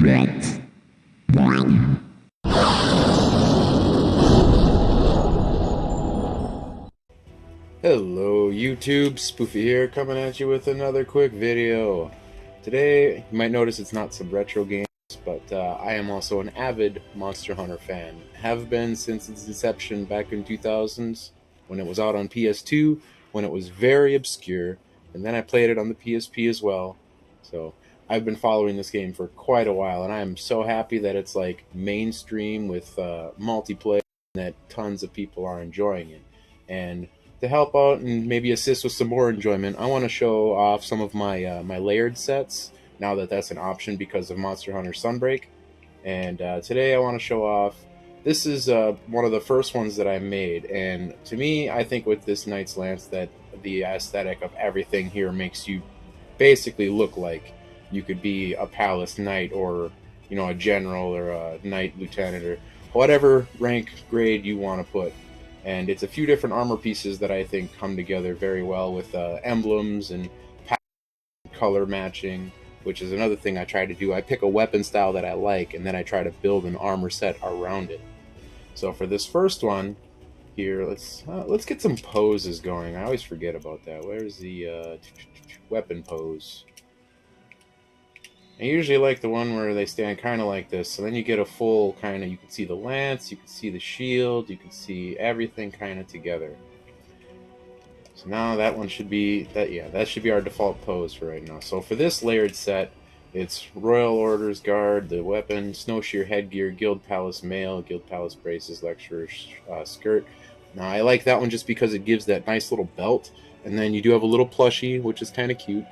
Hello YouTube, Spoofy here, coming at you with another quick video. Today, you might notice it's not some retro games, but I am also an avid Monster Hunter fan. Have been since its inception back in 2000s, when it was out on PS2, when it was very obscure, and then I played it on the PSP as well. So I've been following this game for quite a while, and I am so happy that it's like mainstream with multiplayer, and that tons of people are enjoying it. And to help out and maybe assist with some more enjoyment, I want to show off some of my my layered sets, now that that's an option because of Monster Hunter Sunbreak. And today I want to show off, this is one of the first ones that I made, and to me, I think with this Knight's Lance that the aesthetic of everything here makes you basically look like you could be a palace knight, or a general, or a knight lieutenant, or whatever rank grade you want to put. And it's a few different armor pieces that I think come together very well with emblems and color matching, which is another thing I try to do. I pick a weapon style that I like, and then I try to build an armor set around it. So for this first one here, let's get some poses going. I always forget about that. Where's the weapon pose? I usually like the one where they stand kind of like this, so then you get a full kind of, you can see the lance, you can see the shield, you can see everything kind of together. So now that one should be, that should be our default pose for right now. So for this layered set, it's Royal Orders Guard, the weapon, Snowshear headgear, Guild Palace mail, Guild Palace braces, Lecturer skirt. Now I like that one just because it gives that nice little belt, and then you do have a little plushie, which is kind of cute,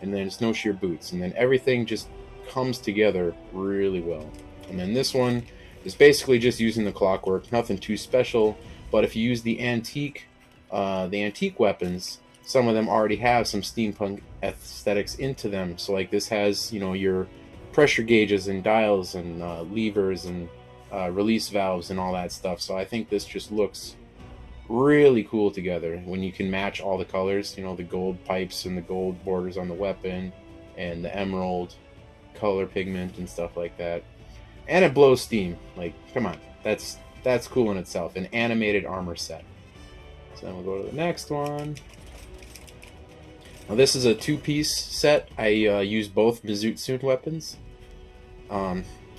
and then Snowshear boots, and then everything just comes together really well. And then this one is basically just using the clockwork, nothing too special, but if you use the antique weapons, some of them already have some steampunk aesthetics into them. So like this has, your pressure gauges and dials and levers and release valves and all that stuff. So I think this just looks really cool together when you can match all the colors, the gold pipes and the gold borders on the weapon and the emerald color pigment and stuff like that. And it blows steam. Like, come on, that's cool in itself. An animated armor set. So then we'll go to the next one. Now this is a two-piece set. I use both Mizutsu weapons,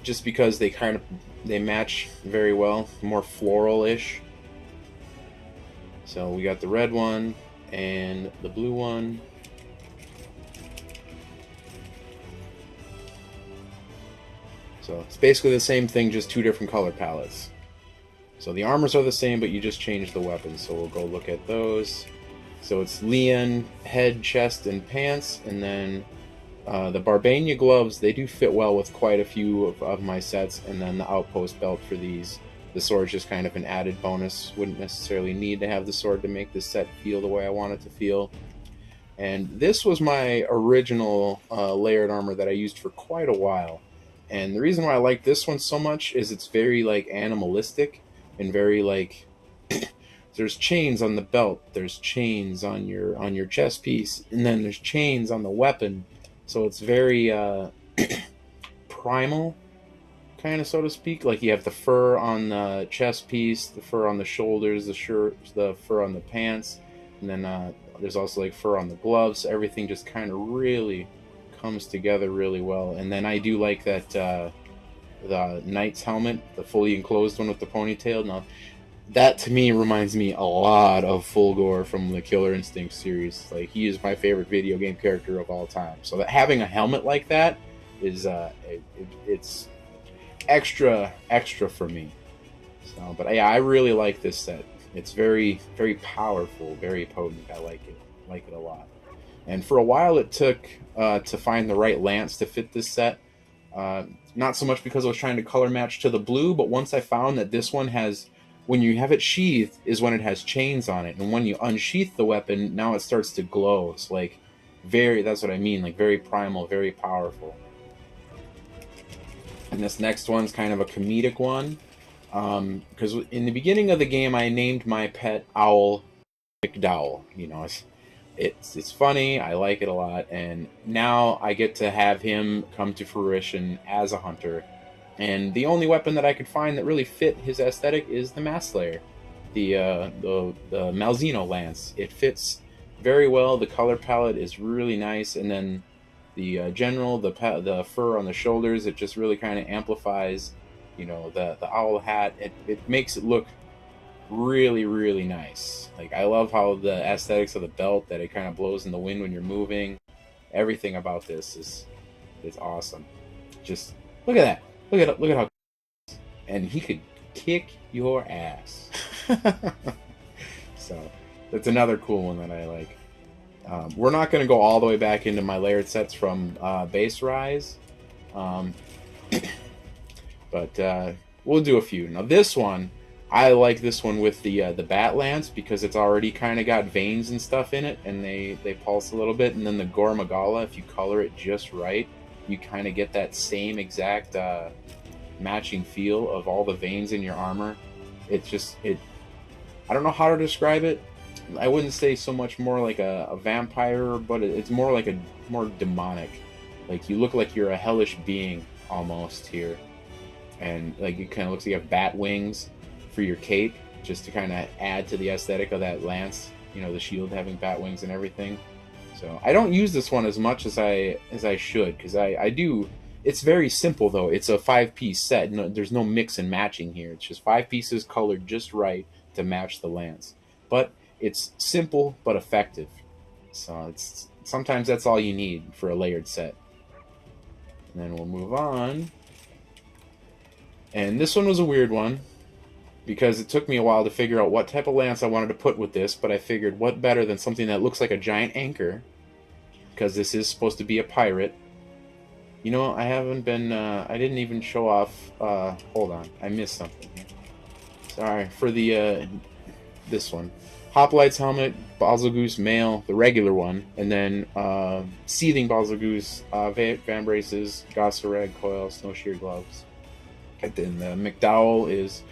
just because they match very well, more floral-ish. So we got the red one and the blue one. So it's basically the same thing, just two different color palettes. So the armors are the same, but you just change the weapons. So we'll go look at those. So it's Leon, head, chest, and pants. And then the Barbania gloves, they do fit well with quite a few of my sets. And then the outpost belt for these. The sword's just kind of an added bonus. Wouldn't necessarily need to have the sword to make this set feel the way I want it to feel. And this was my original layered armor that I used for quite a while. And the reason why I like this one so much is it's very animalistic and very there's chains on the belt, there's chains on your chest piece, and then there's chains on the weapon. So it's very primal, kind of, so to speak. Like you have the fur on the chest piece, the fur on the shoulders, the fur on the pants, and then there's also fur on the gloves. So everything just kind of really comes together really well. And then I do like that the knight's helmet, the fully enclosed one with the ponytail. Now that to me reminds me a lot of Fulgore from the Killer Instinct series. He is my favorite video game character of all time. So that having a helmet like that is it's extra for me. So, but yeah, I really like this set. It's very, very powerful, very potent. I like it a lot. And for a while it took to find the right lance to fit this set. Not so much because I was trying to color match to the blue, but once I found that this one has, when you have it sheathed, is when it has chains on it. And when you unsheath the weapon, now it starts to glow. It's that's what I mean, very primal, very powerful. And this next one's kind of a comedic one. Because in the beginning of the game, I named my pet owl McDowell. It's funny. I like it a lot, and now I get to have him come to fruition as a hunter. And the only weapon that I could find that really fit his aesthetic is the Mass Slayer, the Malzeno lance. It fits very well. The color palette is really nice, and then the general, the fur on the shoulders, it just really kind of amplifies, the owl hat. It makes it look really, really nice. Like, I love how the aesthetics of the belt, that it kind of blows in the wind when you're moving. Everything about this is awesome. Just look at that. Look at how, and he could kick your ass. So that's another cool one that I like. We're not going to go all the way back into my layered sets from base rise, but we'll do a few. Now this one, I like this one with the bat lance, because it's already kind of got veins and stuff in it, and they pulse a little bit. And then the Gore Magala, if you color it just right, you kind of get that same exact matching feel of all the veins in your armor. I don't know how to describe it. I wouldn't say so much more like a vampire, but it's more like more demonic. Like, you look like you're a hellish being almost here, and like it kind of looks like you have bat wings for your cape, just to kind of add to the aesthetic of that lance. The shield having bat wings and everything. So I don't use this one as much as I should, because I do. It's very simple though. It's a 5-piece set. No, there's no mix and matching here. It's just 5 pieces colored just right to match the lance. But it's simple but effective. So sometimes that's all you need for a layered set. And then we'll move on. And this one was a weird one, because it took me a while to figure out what type of lance I wanted to put with this, but I figured what better than something that looks like a giant anchor, because this is supposed to be a pirate. I haven't been, I didn't even show off, hold on, I missed something here. Sorry, for the, this one. Hoplites helmet, Bazelgoose mail, the regular one, and then, Seething Bazelgoose, van braces, Gossareg coil, snowshear gloves. And then the McDowell is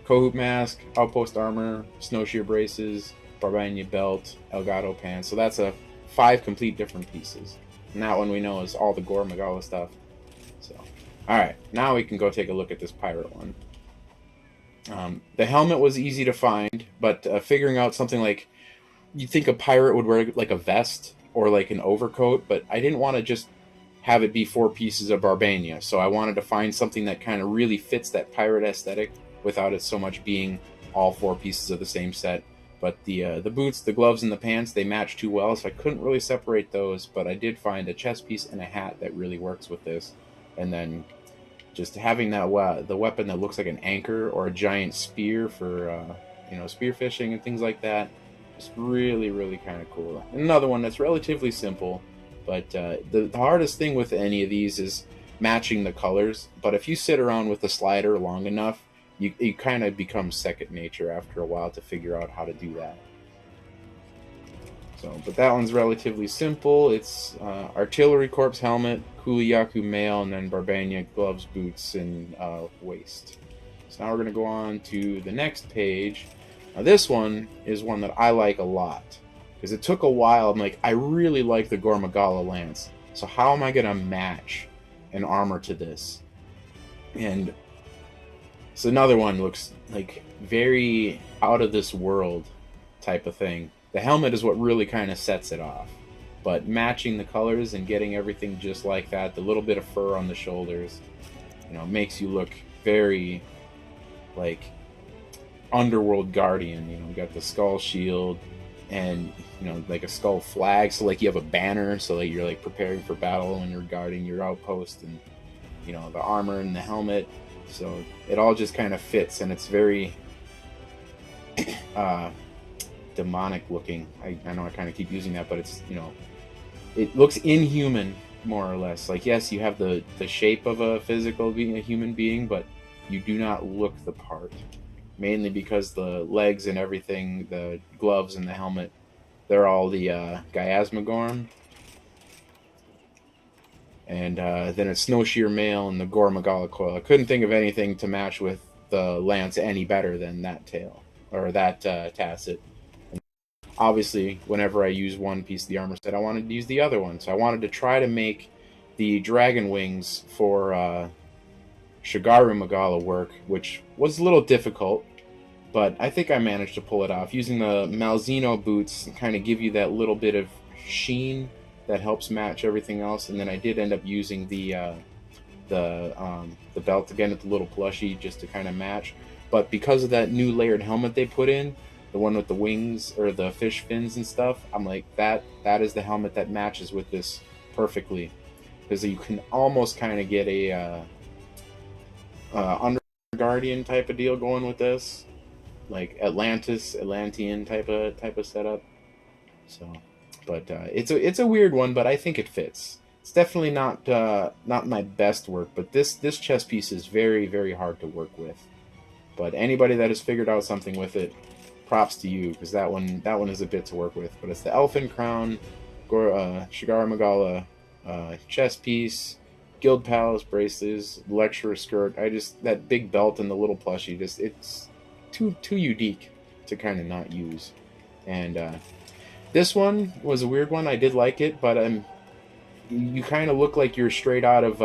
Kohoot mask, outpost armor, snowshear braces, Barbania belt, Elgato pants. So that's 5 complete different pieces. And that one we know is all the Gore Magala stuff. So, alright, now we can go take a look at this pirate one. The helmet was easy to find, but figuring out something like, you'd think a pirate would wear like a vest or like an overcoat, but I didn't want to just have it be 4 pieces of Barbania. So I wanted to find something that kind of really fits that pirate aesthetic without it so much being all 4 pieces of the same set. But the boots, the gloves, and the pants, they match too well, so I couldn't really separate those. But I did find a chest piece and a hat that really works with this. And then just having that the weapon that looks like an anchor or a giant spear for spear fishing and things like that. Just really, really kind of cool. And another one that's relatively simple, but the hardest thing with any of these is matching the colors. But if you sit around with the slider long enough, you kind of become second nature after a while to figure out how to do that. So, but that one's relatively simple. It's Artillery Corps helmet, Kuliyaku mail, and then Barbania gloves, boots, and waist. So now we're going to go on to the next page. Now this one is one that I like a lot, because it took a while. I'm like, I really like the Gore Magala lance, so how am I going to match an armor to this? And so another one looks like very out of this world type of thing. The helmet is what really kind of sets it off, but matching the colors and getting everything just like that, the little bit of fur on the shoulders, makes you look very like underworld guardian. You got the skull shield and like a skull flag, so like you have a banner, so like you're like preparing for battle and you're guarding your outpost, and the armor and the helmet. So it all just kind of fits, and it's very demonic looking. I know I kind of keep using that, but it's it looks inhuman more or less. Like, yes, you have the shape of a physical being, a human being, but you do not look the part. Mainly because the legs and everything, the gloves and the helmet, they're all the Gyasmagorm. And then it's Snowshear mail and the Gore Magala coil. I couldn't think of anything to match with the lance any better than that tail, or that tasset. obviously, whenever I use one piece of the armor set, I wanted to use the other one. So I wanted to try to make the dragon wings for Shigaru Magala work, which was a little difficult, but I think I managed to pull it off. Using the Malzeno boots kind of give you that little bit of sheen that helps match everything else, and then I did end up using the belt again with the little plushie just to kind of match. But because of that new layered helmet they put in, the one with the wings or the fish fins and stuff, I'm like, that is the helmet that matches with this perfectly, because you can almost kind of get a Under Guardian type of deal going with this, like Atlantean type of setup. So, but it's a weird one, but I think it fits. It's definitely not my best work, but this chess piece is very, very hard to work with. But anybody that has figured out something with it, props to you, because that one is a bit to work with. But it's the Elfin Crown, Shigaru Magala chess piece, Guild Palace bracelets, Lecturer skirt. That big belt and the little plushie, it's too unique to kind of not use. And this one was a weird one. I did like it, but you kind of look like you're straight out of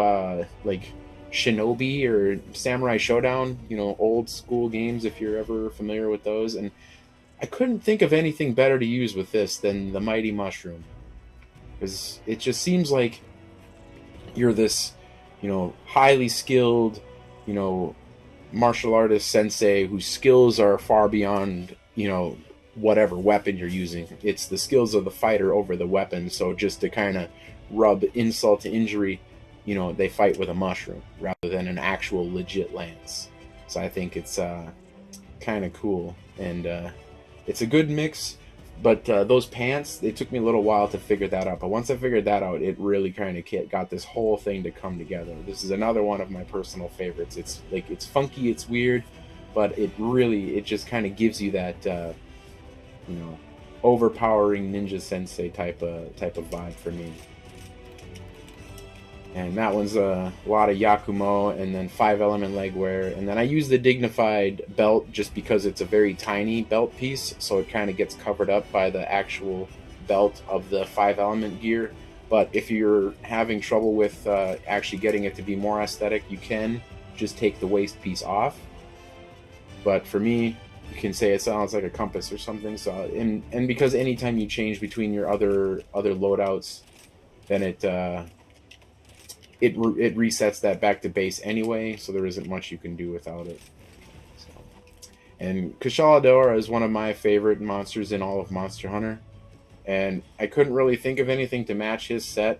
like Shinobi or Samurai Showdown, old school games, if you're ever familiar with those. And I couldn't think of anything better to use with this than the Mighty Mushroom, because it just seems like you're this, highly skilled, martial artist sensei whose skills are far beyond, whatever weapon you're using. It's the skills of the fighter over the weapon. So just to kind of rub insult to injury, they fight with a mushroom rather than an actual legit lance. So I think it's kind of cool, and it's a good mix. But those pants, it took me a little while to figure that out. But once I figured that out, it really kind of got this whole thing to come together. This is another one of my personal favorites. It's funky, it's weird, but it just kind of gives you that overpowering ninja sensei type of vibe for me. And that one's a lot of Yakumo, and then 5-element leg wear. And then I use the dignified belt just because it's a very tiny belt piece, so it kind of gets covered up by the actual belt of the 5-element gear. But if you're having trouble with actually getting it to be more aesthetic, you can just take the waist piece off. But for me, you can say it sounds like a compass or something. So and because anytime you change between your other loadouts, then it resets that back to base anyway, so there isn't much you can do without it. So. And Kushala is one of my favorite monsters in all of Monster Hunter, and I couldn't really think of anything to match his set,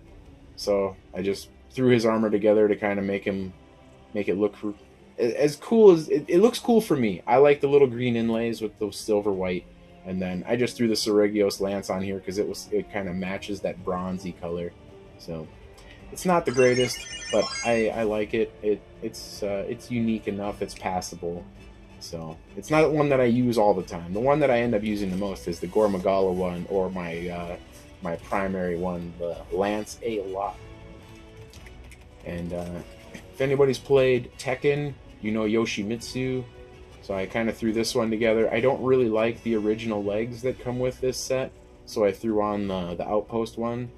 so I just threw his armor together to kind of make it look as cool as it looks cool for me. I like the little green inlays with the silver white, and then I just threw the Seregios lance on here because it kind of matches that bronzy color. So it's not the greatest, but I like it. It's unique enough. It's passable. So it's not one that I use all the time. The one that I end up using the most is the Gore Magala one, or my primary one, the Lance A lot. And if anybody's played Tekken, Yoshimitsu. So I kind of threw this one together. I don't really like the original legs that come with this set, so I threw on the Outpost one.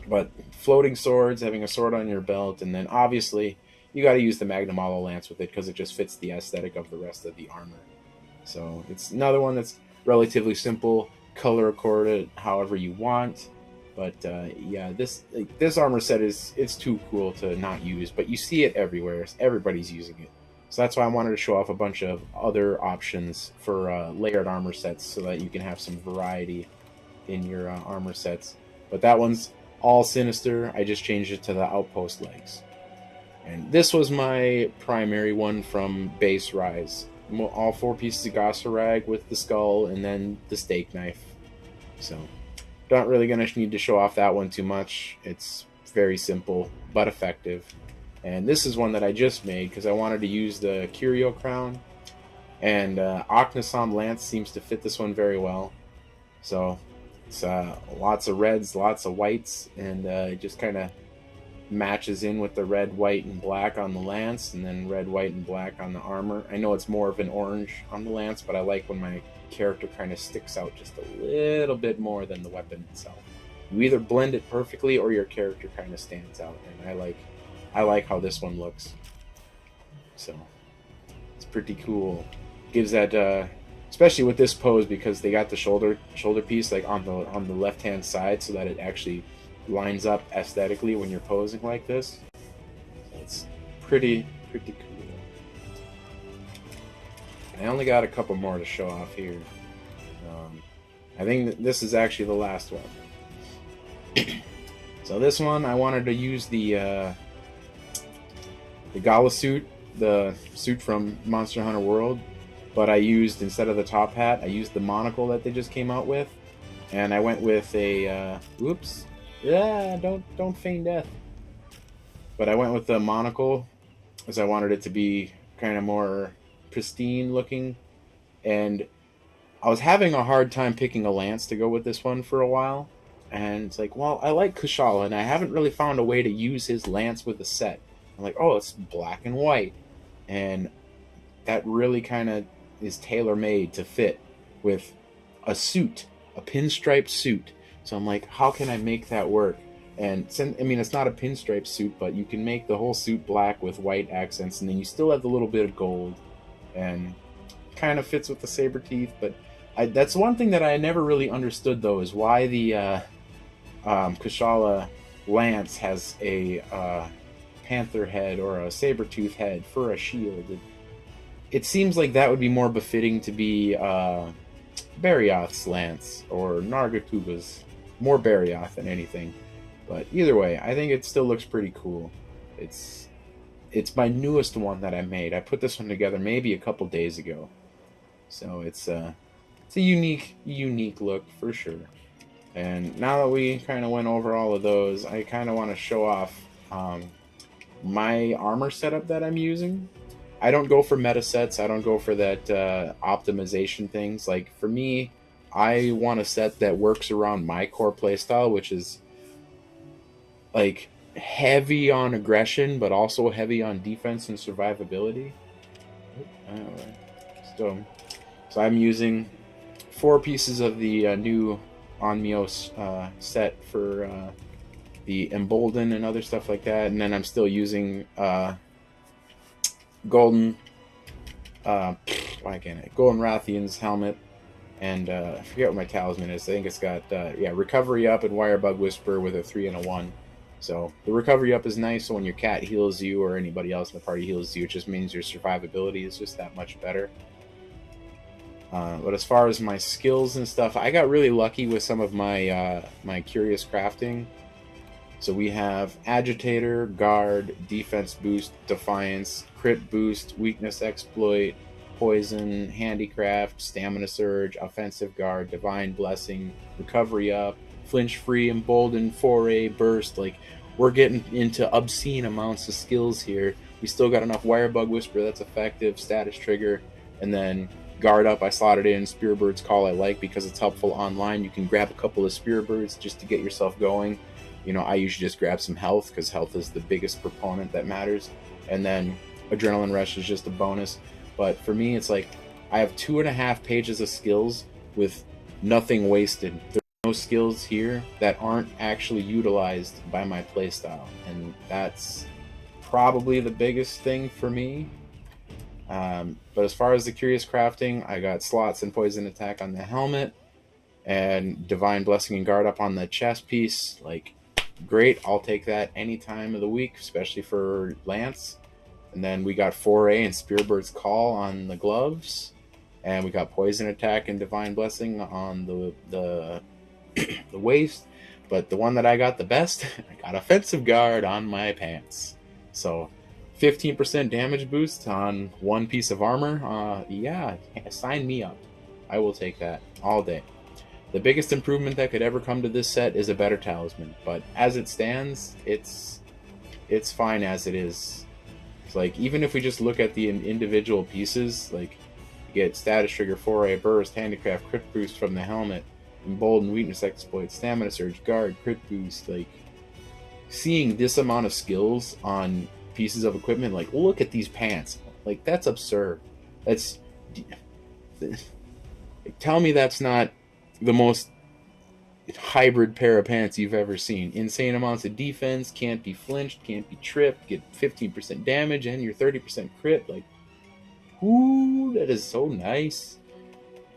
But floating swords, having a sword on your belt, and then obviously you got to use the Magnum Hollow Lance with it because it just fits the aesthetic of the rest of the armor. So it's another one that's relatively simple, color accorded however you want. But yeah, this armor set it's too cool to not use, but you see it everywhere. Everybody's using it. So that's why I wanted to show off a bunch of other options for layered armor sets so that you can have some variety in your armor sets. But that one's all sinister. I just changed it to the Outpost legs. And this was my primary one from base Rise. All 4 pieces of Gossarag with the skull and then the steak knife. So, not really going to need to show off that one too much. It's very simple, but effective. And this is one that I just made because I wanted to use the Curio crown. And Akhnasam Lance seems to fit this one very well. So, it's lots of reds, lots of whites, and it just kind of matches in with the red, white, and black on the lance, and then red, white, and black on the armor. I know it's more of an orange on the lance, but I like when my character kind of sticks out just a little bit more than the weapon itself. You either blend it perfectly or your character kind of stands out, and I like how this one looks. So it's pretty cool. Gives that especially with this pose, because they got the shoulder piece like on the left hand side, so that it actually lines up aesthetically when you're posing like this. It's pretty cool. I only got a couple more to show off here. I think this is actually the last one. So this one, I wanted to use the gala suit, the suit from Monster Hunter World, but I used, instead of the top hat, I used the monocle that they just came out with, and I went with a oops, yeah, don't feign death. But I went with the monocle as I wanted it to be kind of more pristine looking, and I was having a hard time picking a lance to go with this one for a while, and it's like, well, I like Kushala, and I haven't really found a way to use his lance with the set. I'm like, oh, it's black and white, and that really kind of is tailor-made to fit with a suit, a pinstripe suit. So I'm like, how can I make that work? And I mean, it's not a pinstripe suit, but you can make the whole suit black with white accents, and then you still have the little bit of gold, and kind of fits with the saber teeth. But that's one thing that I never really understood, though, is why the Kushala lance has a panther head or a saber tooth head for a shield. It seems like that would be more befitting to be Barioth's lance or Nargatuba's. More Barioth than anything. But either way, I think it still looks pretty cool. It's my newest one that I made. I put this one together maybe a couple days ago. So it's a unique look for sure. And now that we kind of went over all of those, I kind of want to show off my armor setup that I'm using. I don't go for meta sets. I don't go for that optimization things. Like, for me, I want a set that works around my core playstyle, which is like heavy on aggression, but also heavy on defense and survivability. So I'm using 4 pieces of the new Onmyo set for the Embolden and other stuff like that, and then I'm still using Golden Rathian's helmet, and I forget what my talisman is. I think it's got Recovery Up and Wirebug Whisper with a 3 and a 1. So the Recovery Up is nice, so when your cat heals you or anybody else in the party heals you, it just means your survivability is just that much better. But as far as my skills and stuff, I got really lucky with some of my my curious crafting. So we have Agitator, Guard, Defense Boost, Defiance, Crit Boost, Weakness Exploit, Poison, Handicraft, Stamina Surge, Offensive Guard, Divine Blessing, Recovery Up, Flinch Free, Embolden, Foray, Burst. Like, we're getting into obscene amounts of skills here. We still got enough Wirebug Whisper that's effective, Status Trigger, and then Guard Up I slotted in, Spearbird's Call I like because it's helpful online. You can grab a couple of Spearbirds just to get yourself going. You know, I usually just grab some health because health is the biggest proponent that matters. And then Adrenaline Rush is just a bonus. But for me, it's like I have 2.5 pages of skills with nothing wasted. There's no skills here that aren't actually utilized by my playstyle. And that's probably the biggest thing for me. But as far as the Curious Crafting, I got slots and Poison Attack on the helmet and Divine Blessing and Guard Up on the chest piece. Like, great, I'll take that any time of the week, especially for Lance. And then we got Foray and Spearbird's Call on the gloves, and we got Poison Attack and Divine Blessing on the waist. But the one that I got the best, I got Offensive Guard on my pants. So 15% damage boost on one piece of armor. Yeah, sign me up. I will take that all day. The biggest improvement that could ever come to this set is a better talisman, but as it stands, it's fine as it is. It's like, even if we just look at the individual pieces, like, you get Status Trigger, Foray, Burst, Handicraft, Crit Boost from the helmet, Embolden, Weakness Exploit, Stamina Surge, Guard, Crit Boost. Like, seeing this amount of skills on pieces of equipment, like, look at these pants. Like, that's absurd. Tell me that's not the most hybrid pair of pants you've ever seen. Insane amounts of defense, can't be flinched, can't be tripped, get 15% damage and your 30% crit. Like, ooh, that is so nice.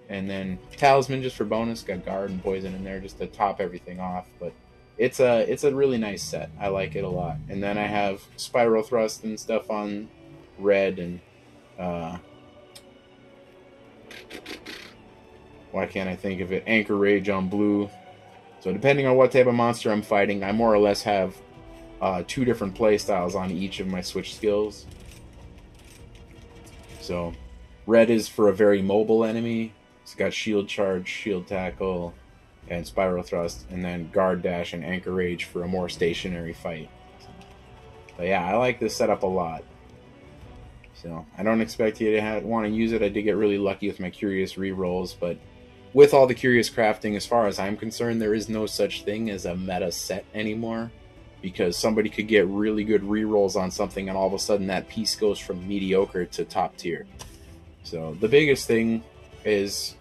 And then Talisman just for bonus, got guard and poison in there just to top everything off. But it's a really nice set. I like it a lot. And then I have Spiral Thrust and stuff on red, and why can't I think of it? Anchor Rage on blue. So depending on what type of monster I'm fighting, I more or less have 2 different play styles on each of my switch skills. So red is for a very mobile enemy. It's got shield charge, shield tackle, and spiral thrust, and then guard dash and anchor rage for a more stationary fight. But yeah, I like this setup a lot. So I don't expect you to want to use it. I did get really lucky with my curious rerolls, but with all the curious crafting, as far as I'm concerned, there is no such thing as a meta set anymore, because somebody could get really good rerolls on something and all of a sudden that piece goes from mediocre to top tier. So the biggest thing is,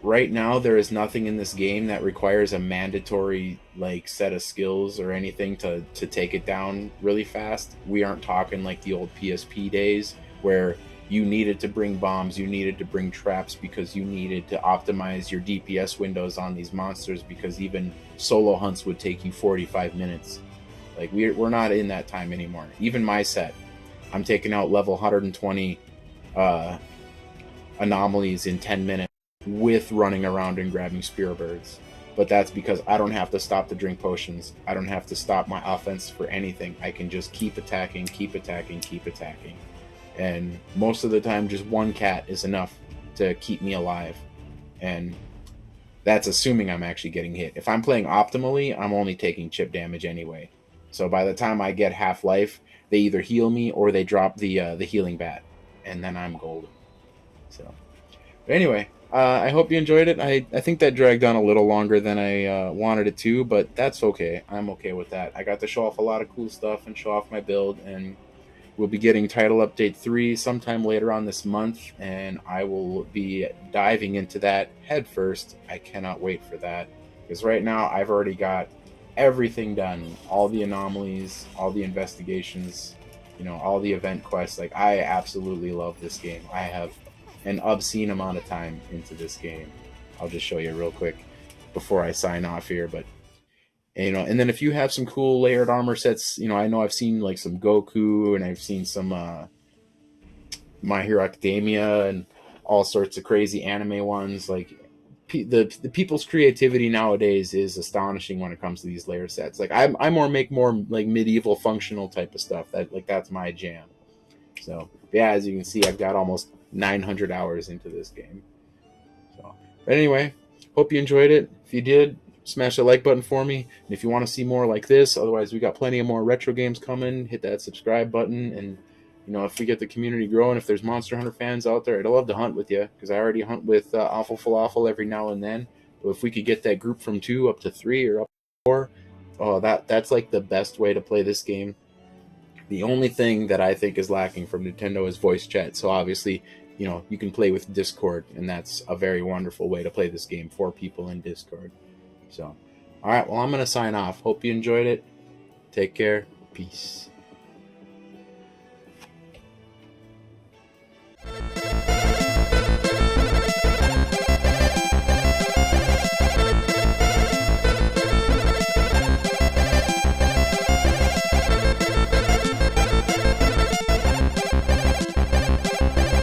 right now there is nothing in this game that requires a mandatory like set of skills or anything to take it down really fast. We aren't talking like the old PSP days where you needed to bring bombs, you needed to bring traps because you needed to optimize your DPS windows on these monsters, because even solo hunts would take you 45 minutes. Like, we're not in that time anymore. Even my set, I'm taking out level 120 anomalies in 10 minutes with running around and grabbing spear birds. But that's because I don't have to stop to drink potions. I don't have to stop my offense for anything. I can just keep attacking, keep attacking, keep attacking. And most of the time, just one cat is enough to keep me alive. And that's assuming I'm actually getting hit. If I'm playing optimally, I'm only taking chip damage anyway. So by the time I get half life, they either heal me or they drop the healing bat, and then I'm golden. So, but anyway, I hope you enjoyed it. I think that dragged on a little longer than I wanted it to, but that's okay. I'm okay with that. I got to show off a lot of cool stuff and show off my build, and we'll be getting Title Update 3 sometime later on this month, and I will be diving into that head first. I cannot wait for that, because right now I've already got everything done. All the anomalies, all the investigations, all the event quests. Like, I absolutely love this game. I have an obscene amount of time into this game. I'll just show you real quick before I sign off here, but and then if you have some cool layered armor sets, I know I've seen like some Goku, and I've seen some My Hero Academia and all sorts of crazy anime ones. Like, the people's creativity nowadays is astonishing when it comes to these layer sets. Like, I make more like medieval functional type of stuff. That's my jam. So yeah, as you can see, I've got almost 900 hours into this game. So, but anyway, hope you enjoyed it. If you did, smash the like button for me. And if you want to see more like this, otherwise we got plenty of more retro games coming. Hit that subscribe button, and if we get the community growing, if there's Monster Hunter fans out there, I'd love to hunt with you, because I already hunt with Awful Falafel every now and then. But if we could get that group from 2 up to 3 or up to 4, oh, that's like the best way to play this game. The only thing that I think is lacking from Nintendo is voice chat. So obviously, you can play with Discord, and that's a very wonderful way to play this game, 4 people in Discord. So, all right, well, I'm going to sign off. Hope you enjoyed it. Take care. Peace.